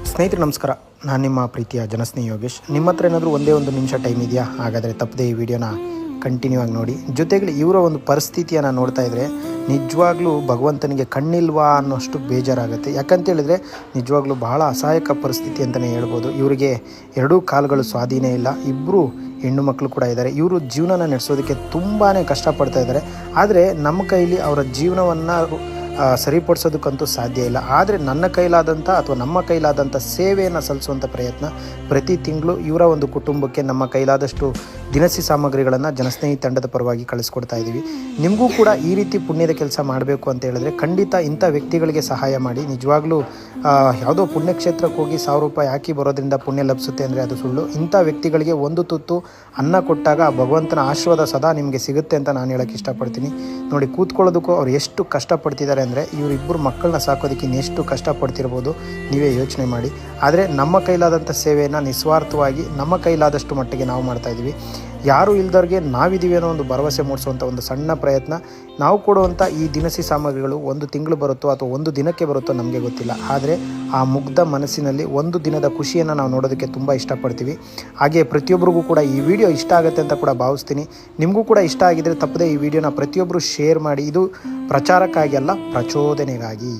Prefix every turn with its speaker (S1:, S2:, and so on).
S1: ಸ್ನೇಹಿತರೆ ನಮಸ್ಕಾರ, ನಾನು ನಿಮ್ಮ ಪ್ರೀತಿಯ ಜನಸ್ನೇಹಿ ಯೋಗೇಶ್. ನಿಮ್ಮ ಹತ್ರ ಏನಾದರೂ ಒಂದೇ ಒಂದು ನಿಮಿಷ ಟೈಮ್ ಇದೆಯಾ? ಹಾಗಾದರೆ ತಪ್ಪದೆ ಈ ವಿಡಿಯೋನ ಕಂಟಿನ್ಯೂ ಆಗಿ ನೋಡಿ. ಜೊತೆಗೆ ಇವರ ಒಂದು ಪರಿಸ್ಥಿತಿಯನ್ನು ನೋಡ್ತಾ ಇದ್ದರೆ ನಿಜವಾಗ್ಲೂ ಭಗವಂತನಿಗೆ ಕಣ್ಣಿಲ್ವಾ ಅನ್ನೋಷ್ಟು ಬೇಜಾರಾಗುತ್ತೆ. ಯಾಕಂತ ಹೇಳಿದ್ರೆ ನಿಜವಾಗ್ಲೂ ಬಹಳ ಅಸಹಾಯಕ ಪರಿಸ್ಥಿತಿ ಅಂತಲೇ ಹೇಳ್ಬೋದು. ಇವರಿಗೆ ಎರಡೂ ಕಾಲುಗಳು ಸ್ವಾಧೀನ ಇಲ್ಲ, ಇಬ್ಬರು ಹೆಣ್ಣು ಮಕ್ಕಳು ಕೂಡ ಇದ್ದಾರೆ. ಇವರು ಜೀವನನ ನಡೆಸೋದಕ್ಕೆ ತುಂಬಾ ಕಷ್ಟಪಡ್ತಾ ಇದ್ದಾರೆ. ಆದರೆ ನಮ್ಮ ಕೈಲಿ ಅವರ ಜೀವನವನ್ನು ಸರಿಪಡಿಸೋದಕ್ಕಂತೂ ಸಾಧ್ಯ ಇಲ್ಲ. ಆದರೆ ನನ್ನ ಕೈಲಾದಂಥ ಅಥವಾ ನಮ್ಮ ಕೈಲಾದಂಥ ಸೇವೆಯನ್ನು ಸಲ್ಲಿಸುವಂಥ ಪ್ರಯತ್ನ ಪ್ರತಿ ತಿಂಗಳು ಇವರ ಒಂದು ಕುಟುಂಬಕ್ಕೆ ನಮ್ಮ ಕೈಲಾದಷ್ಟು ದಿನಸಿ ಸಾಮಗ್ರಿಗಳನ್ನು ಜನಸ್ನೇಹಿ ತಂಡದ ಪರವಾಗಿ ಕಳಿಸ್ಕೊಡ್ತಾ ಇದ್ದೀವಿ. ನಿಮಗೂ ಕೂಡ ಈ ರೀತಿ ಪುಣ್ಯದ ಕೆಲಸ ಮಾಡಬೇಕು ಅಂತ ಹೇಳಿದ್ರೆ ಖಂಡಿತ ಇಂಥ ವ್ಯಕ್ತಿಗಳಿಗೆ ಸಹಾಯ ಮಾಡಿ. ನಿಜವಾಗ್ಲೂ ಯಾವುದೋ ಪುಣ್ಯಕ್ಷೇತ್ರಕ್ಕೆ ಹೋಗಿ 1000 ರೂಪಾಯಿ ಹಾಕಿ ಬರೋದ್ರಿಂದ ಪುಣ್ಯ ಲಭಿಸುತ್ತೆ ಅಂದರೆ ಅದು ಸುಳ್ಳು. ಇಂಥ ವ್ಯಕ್ತಿಗಳಿಗೆ ಒಂದು ತುತ್ತು ಅನ್ನ ಕೊಟ್ಟಾಗ ಭಗವಂತನ ಆಶೀರ್ವಾದ ಸದಾ ನಿಮಗೆ ಸಿಗುತ್ತೆ ಅಂತ ನಾನು ಹೇಳೋಕ್ಕೆ ಇಷ್ಟಪಡ್ತೀನಿ. ನೋಡಿ, ಕೂತ್ಕೊಳ್ಳೋದಕ್ಕೂ ಅವ್ರು ಎಷ್ಟು ಕಷ್ಟಪಡ್ತಿದ್ದಾರೆ ಅಂದರೆ ಇವರಿಬ್ಬರು ಮಕ್ಕಳನ್ನ ಸಾಕೋದಕ್ಕೆ ಇನ್ನೆಷ್ಟು ಕಷ್ಟಪಡ್ತಿರ್ಬೋದು ನೀವೇ ಯೋಚನೆ ಮಾಡಿ. ಆದರೆ ನಮ್ಮ ಕೈಲಾದಂಥ ಸೇವೆಯನ್ನು ನಿಸ್ವಾರ್ಥವಾಗಿ ನಮ್ಮ ಕೈಲಾದಷ್ಟು ಮಟ್ಟಿಗೆ ನಾವು ಮಾಡ್ತಾಯಿದ್ದೀವಿ. ಯಾರೂ ಇಲ್ದವ್ರಿಗೆ ನಾವಿದ್ದೀವಿ ಅನ್ನೋ ಒಂದು ಭರವಸೆ ಮೂಡಿಸುವಂಥ ಒಂದು ಸಣ್ಣ ಪ್ರಯತ್ನ. ನಾವು ಕೊಡುವಂಥ ಈ ದಿನಸಿ ಸಾಮಗ್ರಿಗಳು ಒಂದು ತಿಂಗಳು ಬರುತ್ತೋ ಅಥವಾ ಒಂದು ದಿನಕ್ಕೆ ಬರುತ್ತೋ ನಮಗೆ ಗೊತ್ತಿಲ್ಲ. ಆದರೆ ಆ ಮುಗ್ಧ ಮನಸ್ಸಿನಲ್ಲಿ ಒಂದು ದಿನದ ಖುಷಿಯನ್ನು ನಾವು ನೋಡೋದಕ್ಕೆ ತುಂಬ ಇಷ್ಟಪಡ್ತೀವಿ. ಹಾಗೆ ಪ್ರತಿಯೊಬ್ಬರಿಗೂ ಕೂಡ ಈ ವಿಡಿಯೋ ಇಷ್ಟ ಆಗುತ್ತೆ ಅಂತ ಕೂಡ ಭಾವಿಸ್ತೀನಿ. ನಿಮಗೂ ಕೂಡ ಇಷ್ಟ ಆಗಿದ್ದರೆ ತಪ್ಪದೆ ಈ ವಿಡಿಯೋನ ಪ್ರತಿಯೊಬ್ಬರು ಶೇರ್ ಮಾಡಿ. ಇದು ಪ್ರಚಾರಕ್ಕಾಗಿ ಅಲ್ಲ, ಪ್ರಚೋದನೆಗಾಗಿ.